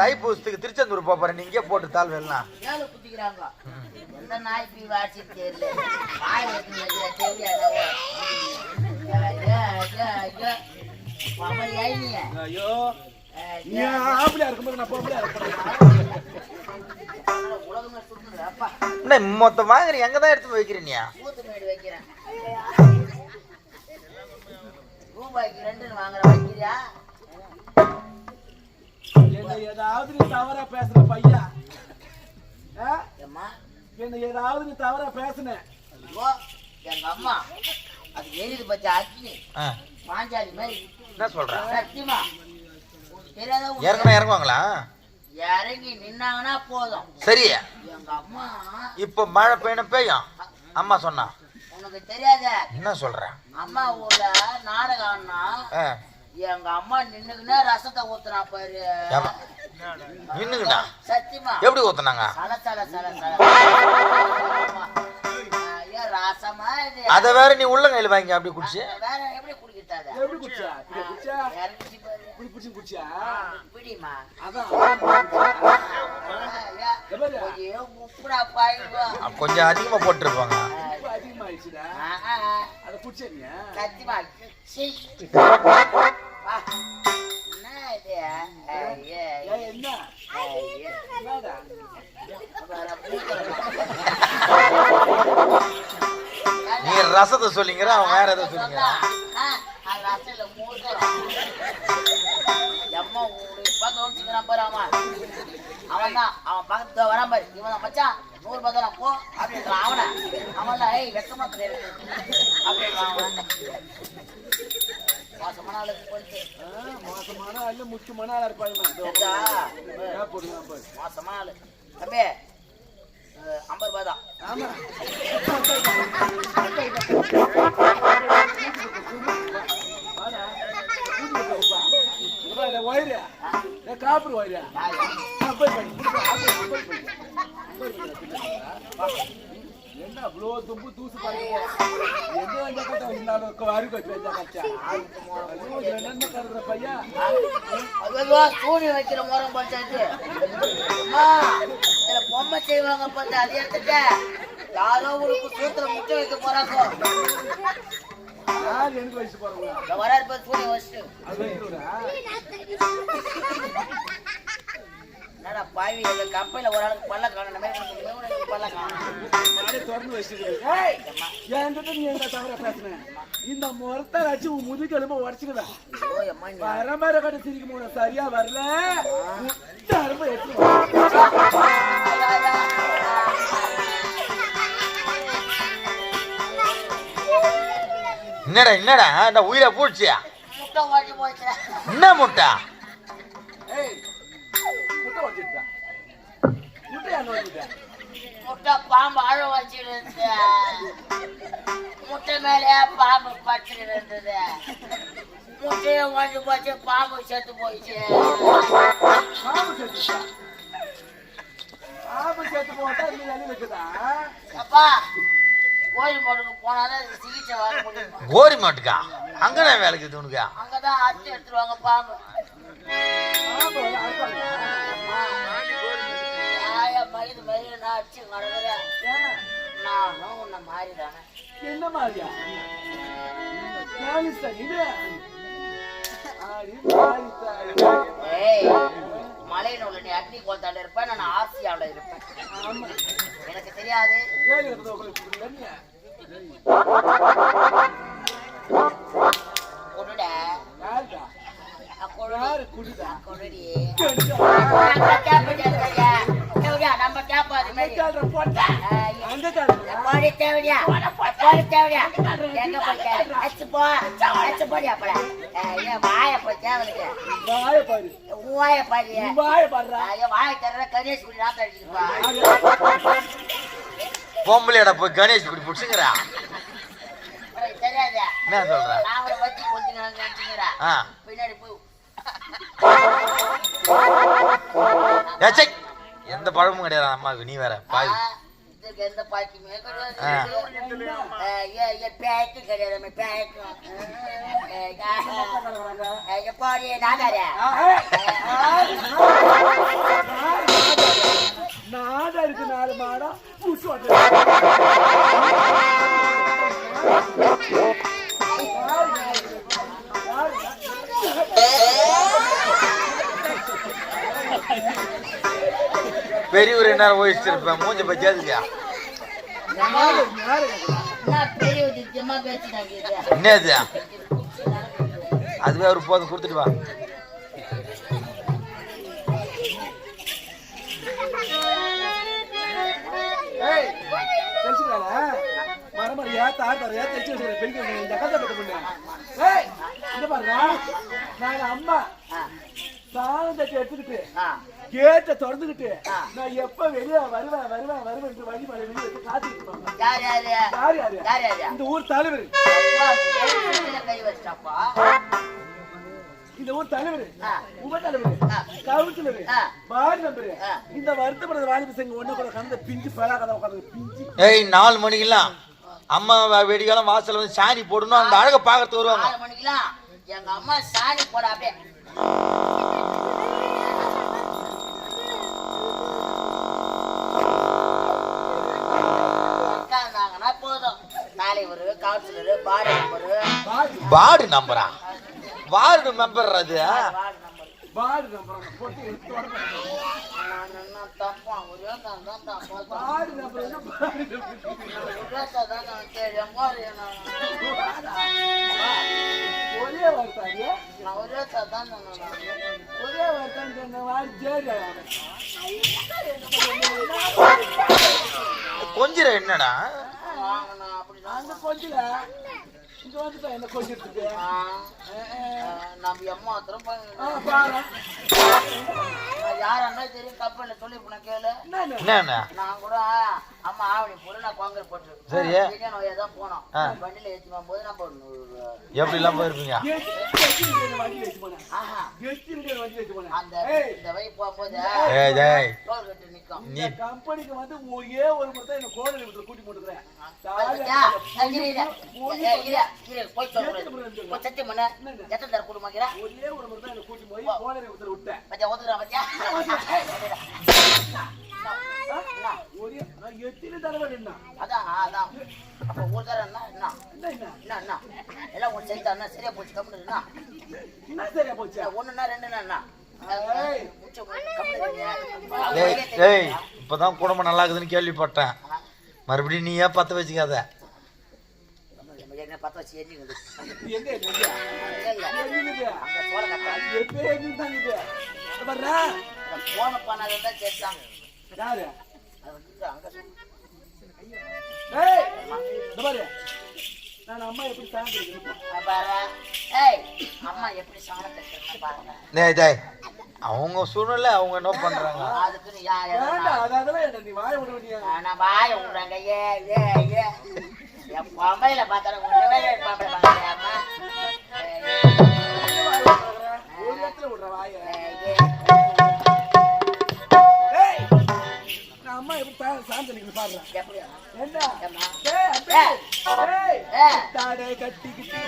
தைப்பூசத்துக்கு திருச்செந்தூர் போறேன், நீங்க போட்டு தாள் வெல்லாம் குத்திக்கிறாங்க. எந்த நாய் பீ வாட்சி தெரியல. வாய் வந்து ஐயோ நீ ஆம்பளையா இருக்கும்போது நான் பொம்பளையா இருக்கேன். உலகமே சுத்துறப்பா. மொத்தம் வாங்குறீங்க, எங்கதான் எடுத்து வைக்கிறீங்க? ஊத்துமேடு வைக்கிறேன். ரூபாய்க்கு 2 வாங்குற வைக்கிறியா? என்ன ஏதாவது நீ தவறா பேசுற பையா? என்ன ஏதாவது நீ தவறா பேசுன? எங்க அம்மா அது எரிது பச்சை அக்னி பாஞ்சாலி மாதிரி. என்ன சொல்ற? சத்தியமா தெரியாத இறங்குவாங்களா? இறங்கி நின்னாங்கன்னா போதும். சரி, எங்க அம்மா இப்ப மழை பெய்யும் அம்மா சொன்னா. உனக்கு தெரியாத? என்ன சொல்ற? அம்மா ஊர்ல நாடகம்னா எங்க அம்மா நின்னுக்குன்னா ரசத்தை ஊத்துனா பாரு. நின்னுக்கிட்டா? சத்தியமா. எப்படி ஊத்துனாங்க? ரசமா இது. அத வேற நீ உள்ள கையில வாங்கி அப்படி குடிச்சு வேற எப்படி குடிக்கிறத? எப்படி குடிச்சா? இறங்கி பாரு. குடிச்சு குடிச்சா? பிடிமா. அதான் உப்புடா பாய்வா. கொஞ்சம் அதிகமா போட்டுருப்பாங்க. அதிகமாயிடுச்சுடா. அத குடிச்சீங்க? சத்தியமா. என்ன நீ ரசத்தை சொல்லிங்கிற, அவன் வேற எதை சொல்லிங்க. அவன் தான் அவன் பக்கத்து வரான் பாரு. இவன் மச்சான் 100 ரூபாய் தான் போ அப்படின்றான். அவனை அவன் தான் வெக்கமா தெரியாது அப்படின்றான். மோசமான ஆளுக்கு போயிட்டு மோசமான ஆளு முக்கியமான ஆளா இருப்பாங்க. மோசமான ஆளு தம்பி 50 ரூபாய் தான். ஆமா வயிறு காப்பர் வயிறு என்ன அவ்வளோ தும்பு தூசு பாருங்க. பையா சூனி வைக்கிற முறை பஞ்சாயத்து பொம்மை செய்வாங்க பார்த்து அது எடுத்துட்ட. யாரோ ஒரு சூத்துல முட்டை வைக்க போறாங்க. எனக்கு வயசு போறவங்க வராரு பார்த்து சூனி வச்சு என்னடா பாவி கம்பெனில ஒரு ஆளுக்கு பல்ல காணணும் பல்ல காணும் திறந்து வச்சுட்டு என்கிட்ட நீ எங்க தவிர பேசுனேன். இந்த முறத்தால் அடிச்சு உன் முதுகெலும்ப உடச்சுக்குவேன். வரம்பரை கட்ட சிரிக்க முடியும். சரியா வரல ரொம்ப எடுத்து என்னடா என்னடா இந்த உயிரை பூச்சியா? முட்டை ஓடி போச்சு. என்ன முட்டை? முட்டை பாம்பு அழ வச்சிருந்து முட்டை மேலேயே பாம்பு பட்டு இருந்தது. முட்டையை ஓடி போச்சு, பாம்பு செத்து போயிடுச்சு. அப்பா கோழி மாட்டுக்கு போனாதான் சிகிச்சை வாங்க முடியும். கோரி மாட்டுக்கா? அங்கதான் வேலைக்கு உனக்கு? அங்கதான் அரிசி எடுத்துருவாங்க பாம்பு. மயிறு மயிறு நான் அடிச்சு நடக்கிறேன். நானும் உன்னை மாறிடானே. என்ன மாதிரியா? மலையில உள்ள நீ அக்னி கோத்தால இருப்ப, நான் ஆசியாவில இருப்பேன். எனக்கு தெரியாது. நம்ம கேப்பாது தேவையா எங்க போய் போடி அப்பட வாய போய் தேவைக்கு வாய பாரு வாய தர கணேஷ் குடி நாத்த அடிச்சுப்பா. பொம்பளையோட போய் கணேஷ் குடி பிடிச்சுங்கிறா தெரியாத? என்ன சொல்ற? நான் வச்சு கொஞ்சம் பின்னாடி போய் எந்த பழமும் கிடையாது அம்மாவுக்கு. நீ வேற பாய் இதுக்கு எந்த பாய்க்குமே கிடையாது. பேக்கு கிடையாது. பேக்கு எப்பாடி நாடாரே நாடா இருக்கு 4 மாடா புஷ் பெரியவர் என்ன வயசிருப்பேன் மூஞ்ச பச்சாதுக்கா என்னது அதுவே ஒரு போதும் கொடுத்துட்டு வா. மரமரியா தாத்தரையா தெரிச்சு வச்சுக்கிறேன் பெரிய இந்த கதை பட்ட பொண்ணு. இந்த பாருங்க நாங்க அம்மா சாணத்தை எடுத்துக்கிட்டு கேட்ட திறந்துகிட்டு நான் எப்ப வெளியே வருவேன் வழி மழை வெளியே வச்சு காத்துக்கிட்டு யாரு இந்த ஊர் தலைவர். இந்த ஊர் தலைவர், உப தலைவர், கவுன்சிலர், வார்டு மெம்பர், இந்த வருத்தப்படுற வாலிப சங்க ஒண்ணு கூட கலந்த பிஞ்சு பலா கதை உட்காந்து பிஞ்சு. 4 மணிக்கெல்லாம் அம்மா வெடிக்காலம் வாசல் வந்து சாணி போடணும். அந்த அழகை பாக்கிறதுக்கு வருவாங்க. 4 மணிக்கெல்லாம் எங்க அம்மா சாணி போட அப்படியே போதும். தலைவர், கவுன்சிலர், வார்டு நம்பரா? வார்டு மெம்பர் அது. வார்டு நம்பர் போட்டு ஒரே வார்த்தை கொஞ்சம் என்னடா கொஞ்சம் இங்க வந்துட்டா என்ன கொஞ்சத்துக்கு நம்ம அம்மா யாரா தெரியும் கப்பல்ல சொல்லி போன கேளு. நான் கூட அம்மா ஆவணி போல நான் கொங்கல் போட்டு சரி ஏதோ போனோம். வண்டியில ஏற்றி போகும்போது நம்ம எப்படி எல்லாம் போயிருப்பீங்க. அந்த இந்த வை போகும்போது டோல் கட்டு நிற்கும். நீ கம்பெனிக்கு வந்து ஒரே ஒரு முறை தான் என்ன கோடை கூட்டி போட்டுக்கிறேன். ஒரே ஒரு முறை தான் என்ன கூட்டி போய் கோடை விட்டேன். எத்தனை தடவை என்ன அதான் அப்ப ஒரு தடவை என்ன எல்லாம் ஒன்று செஞ்சா சரியா போச்சு. கம்பெனி என்ன சரியா போச்சு? 1 2 இப்பதான் குடும்பம் நல்லா இருக்குதுன்னு கேள்விப்பட்டேன். மறுபடியும் நீ ஏன் 10 வச்சுக்காத. 10 வச்சு ஏறிங்க. போன பண்ணாதான் சேர்த்தாங்க. யாரு நான் அம்மா எப்படி அம்மா எப்படி சாணம் பாருங்க. அவங்க சூழ்நிலை அவங்க என்ன பண்றாங்க. நீ வாய விடுவீங்க. நான் வாய விடுறாங்க. என் பொம்பையில பார்த்தாலும் விடுற வாய அம்மா எப்படி சாந்தி பாடுறேன். என்ன கட்டிக்கிட்டு கட்டிக்கிட்டு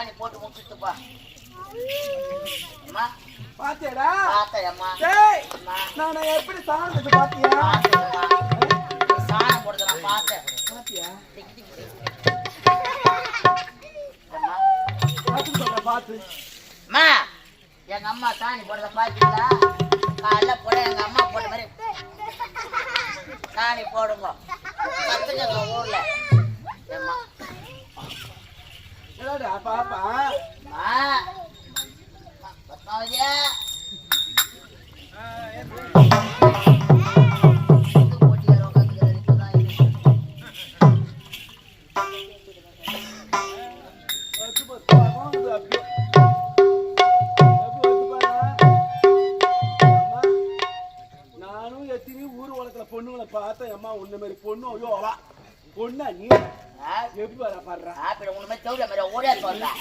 சாணி போட்டு முடிச்சுட்டுப்பா அம்மா பாத்தியாடா பார்த்தேம்மா டேய் அம்மா நான் எப்படி சாணம் தச்சு பாத்தியா பார்த்தேம்மா சாணம் போடுறத நான் பார்த்தேன் பாத்தியா டிக் டிக் டிக் அம்மா பாத்து சொல்ற பாத்து அம்மா எங்க அம்மா சாணி போடுறத பாத்தீங்களா காலைல போட எங்க அம்மா போட்ட மாதிரி சாணி போடுங்க கத்துக்கங்க ஊர்ல ஏம்மா என்னடா பாப்பா அம்மா பத்மாவதியா பத்து பத்து வாங்குது அப்படியே நானும் எத்தனை ஊர் உலகத்துல பொண்ணுங்களை பார்த்தேன் அம்மா உன்ன மாதிரி பொண்ணு ஐயோ அவா பொண்ணா நீ எப்படி வர பாடுறா ஆப்பிட உண்மை தவிர மாதிரி ஓடியா சொல்றேன்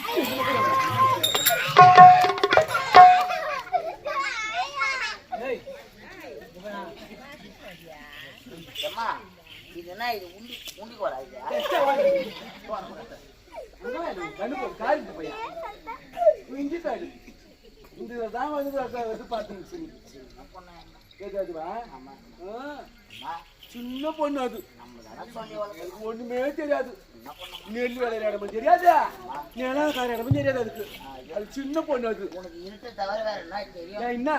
ஏய் அம்மா இது என்ன இது உண்டிக்கு வராது எஸ்டா வாடி கண்ணுக்கு ஒரு காரியம் பையன் இஞ்சி தாடு இந்த தான் வந்து பார்த்தீங்க கேட்காதுவா சின்ன பொண்ணு அது அதுக்கு ஒண்ணுமே தெரியாது நெல் விளையாட இடமும் தெரியாது நிலக்கார இடமும் தெரியாது அதுக்கு அது சின்ன பொண்ணு அது உனக்கு இருட்டு தவிர வேற என்ன தெரியும் ஏன் என்ன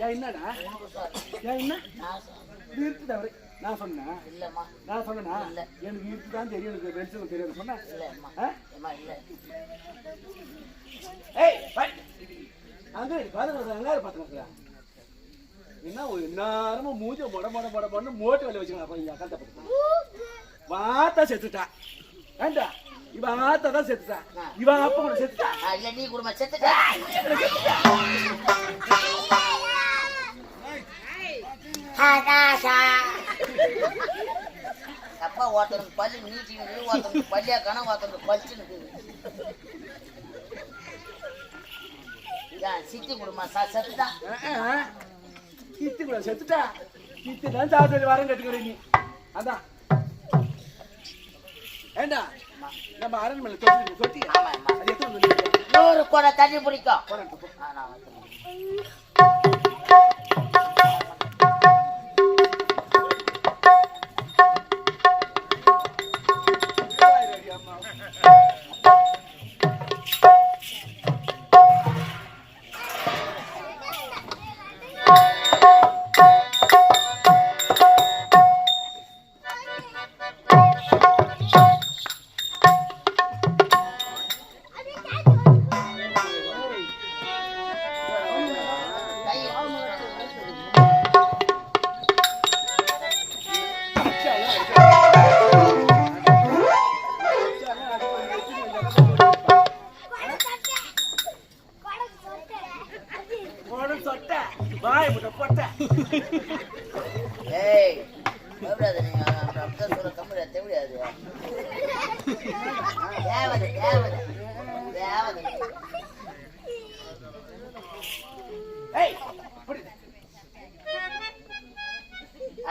ஏன் என்னடா உனக்கு சொல் ஏன் என்ன நான் சொல்றேன். இருக்கு தவிர நான் சொன்னேன் இல்லம்மா நான் சொன்னேனா எனக்கு இருக்கு தான் தெரியும் எனக்கு வெளிச்சம் தெரியாது சொன்னேன் இல்லம்மா அம்மா இல்ல ஏய் பை அங்க பாருங்க அங்க பாத்துங்க என்ன ஒரு நேரமும் மூஞ்ச மொட மோட்டு வேலை வச்சுக்கலாம் கருத்தை பத்து வாத்தா செத்துட்டா ஏண்டா இவன் ஆத்தா தான் செத்துட்டா இவன் அப்பா கூட செத்துட்டா இல்ல நீ குடும்பம் செத்துட்ட அப்பா ஒருத்தனுக்கு பல்லு நீட்டி ஒருத்தனுக்கு பல்லியா கணம் ஒருத்தனுக்கு பழிச்சுன்னு சித்தி குடும்பம் செத்துதான் கித்து கூட செத்துட்டா கித்து தான் சாப்பிட்டு வரம் கட்டுக்கிற நீ அதான் ஏண்டா நம்ம அரண்மனை தொட்டி ஆமா ஆமா அது எத்தனை 100 கூட தண்ணி பிடிக்கும் நான் வாய் முட்டை போட்ட ஏய் எவ்வளவு நீங்க அப்படிதான் சொல்ல கம்பெனி தெரியாது தேவதை தேவதை தேவதை ஏய்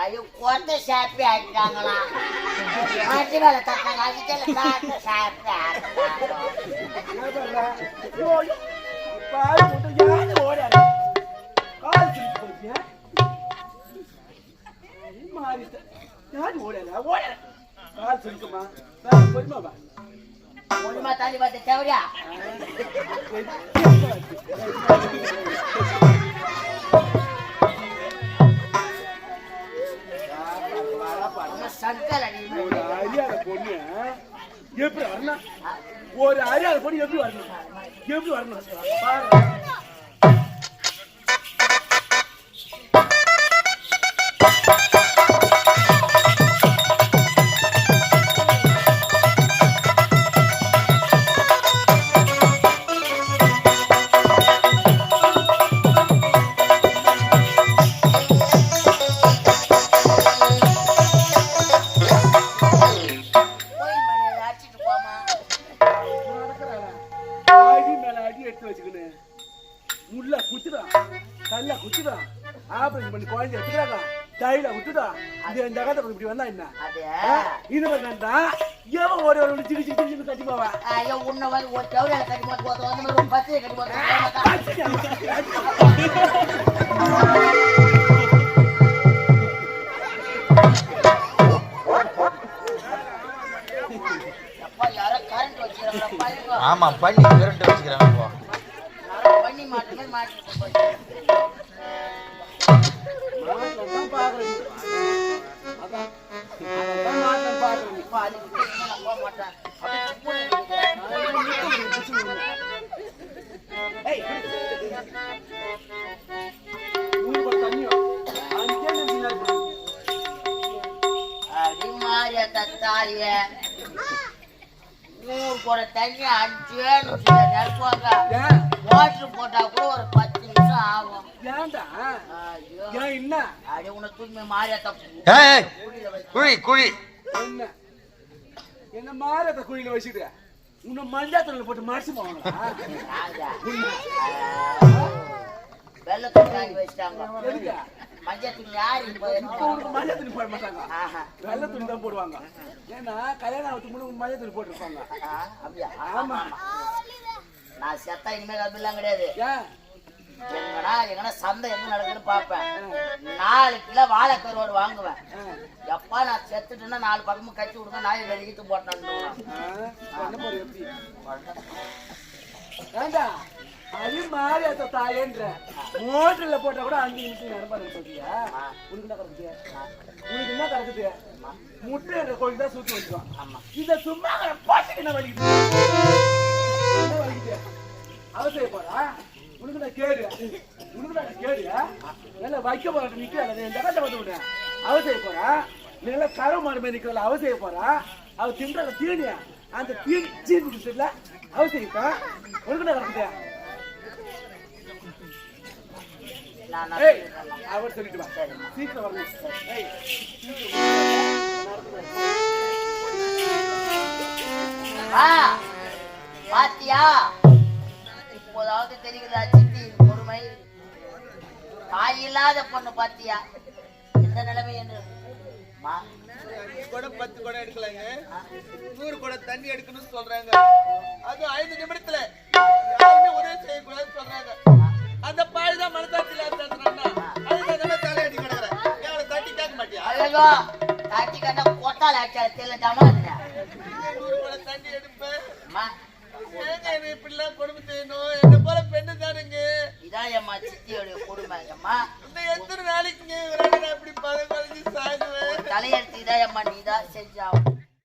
ஐயோ கொண்ட சாப்பி ஆக்கிட்டாங்களா மாட்டி மேல தட்டாங்க அதுக்கெல்லாம் காட்ட சாப்பி ஆக்கிட்டாங்க பாய் முட்டை யாரு ஓடாது கால் திருப்பி போச்சு மாறிட்ட யாரு ஓடாத கால் திருக்குமா போய்மா வா ஒண்ணுமா தாண்டி பார்த்து தேவையா சங்கல் ஒரு அறியாத பொண்ணு எப்படி வரணும் ஒரு அறியாத பொண்ணு எப்படி வரணும் பாரு ஆபரேஷன் பண்ணி குழந்தை எடுத்துக்கிறாங்க தைல விட்டுடா இது இந்த கதை இப்படி வந்தா என்ன இது வேண்டாம் ஏன் ஓடி ஒரு சிரி சிரி சிரி கட்டி போவா ஐயோ உன்னை வந்து ஒரு டவுல கட்டி போட்டு போது வந்து ஒரு பச்சை கட்டி போட்டு அப்பா யாரோ கரண்ட் வச்சிருக்காங்க பாருங்க ஆமா பண்ணி கரண்ட் வச்சுக்கிறாங்க இப்போ பண்ணி மாட்டுமே மாட்டிட்டு மாட்டலாம் பாக்குறேன் அதான் அதான் மாட்டலாம் பாக்குறேன் இப்ப அதுக்கு நான் போக மாட்டேன் அப்படியே சும்மா ஏய் ஊர் தண்ணியோ அங்கே நின்னு அடி மாறிய தத்தாரிய ஊர் போற தண்ணி 5 நிமிஷம் நடுவாங்க ஏன் வாட்டர் போட்டா கூட ஒரு 10 நிமிஷம் ஆகும் ஏன்டா ஐயோ ஏன் என்ன அடி உன்னை தூக்கி மாறிய தப்பு ஏய் குழி குழி என்ன என்ன மாறத குழியில வச்சிட்டு உன்னை மஞ்சாத்தூள்ல போட்டு மறைச்சு போவாங்களா வெள்ளத்தூள் வாங்கி வச்சிட்டாங்க எதுக்கு மஞ்சள் தூள் யாரு இப்போ உனக்கு மஞ்சாத்தூள் போட மாட்டாங்க வெள்ளத்தூள் தான் போடுவாங்க ஏன்னா கல்யாணம் ஆகுது முன்னாடி மஞ்சாத்தூள் போட்டுருப்பாங்க அப்படியா ஆமா நான் செத்தா இனிமேல் அப்படிலாம் கிடையாது ஏன் எங்கன்னா சந்தை எங்க நடக்குதுன்னு பார்ப்பேன் 4 கிலோ வாழைக்கருவாடு வாங்குவேன் எப்பா நான் செத்துட்டேன்னா 4 பக்கமும் கட்டி விடுங்க நாய் வெளியிட்டு போட்டேன் என்ன போற எப்படி ஏண்டா அது மாறியாத்த தாயேன்ற மோட்டர்ல போட்டா கூட 5 நிமிஷம் நடப்பாரு சொல்றியா உனக்கு என்ன கிடக்குது உனக்கு என்ன கிடக்குது முட்டை கோழி தான் சுத்தி வச்சுக்கோம் இத சும்மா பாட்டுக்கு என்ன வலிக்குது என்ன வலிக்குது அவசியம் போறா உனக்கு நான் கேடு உனக்கு நான் கேடு நல்லா வைக்க போற நிக்கல இந்த கட்ட வந்து விட அவசியம் போறா நல்லா கரை மாடு மாதிரி நிக்கல அவசியம் போறா அவ தின்றல தீனியா அந்த தீனி சீனி இல்ல அவசியம் உனக்கு என்ன கிடக்குது அவர் சொல்லிட்டு வா சீக்கிரம் வரணும் பாத்தியா இப்போதாவது தெரியுதா சித்தி பொறுமை தாய் இல்லாத பொண்ணு பாத்தியா இந்த நிலைமை என்று கூட 10 குடம் எடுக்கலாங்க 100 குடம் தண்ணி எடுக்கணும்னு சொல்றாங்க அது 5 நிமிடத்துல யாருமே உதவி செய்யக்கூடாதுன்னு சொல்றாங்க அந்த பாய் தான் மனசாட்சியில பேசுறான்னா அதுக்கு தலையடி கிடக்குறேன் எவ்வளவு தட்டி கேட்க மாட்டியா ஐயோ தட்டி கண்ணா கொட்டால ஆச்சார தெரியல ஜமாதுங்க 100 குடம் தண்ணி எடுப்பேன் ஏங்க என்ன இப்படிலாம் கொடுமை செய்யணும் என்ன போல பெண்ணு தானுங்க இதான் எம்மா சித்தியோடைய கொடுமை அம்மா இந்த எத்தனை நாளைக்குங்க இப்படி பதம் குறைஞ்சி சாகுவேன் தலையெடுத்து இதான் அம்மா நீதான் செஞ்சாவும்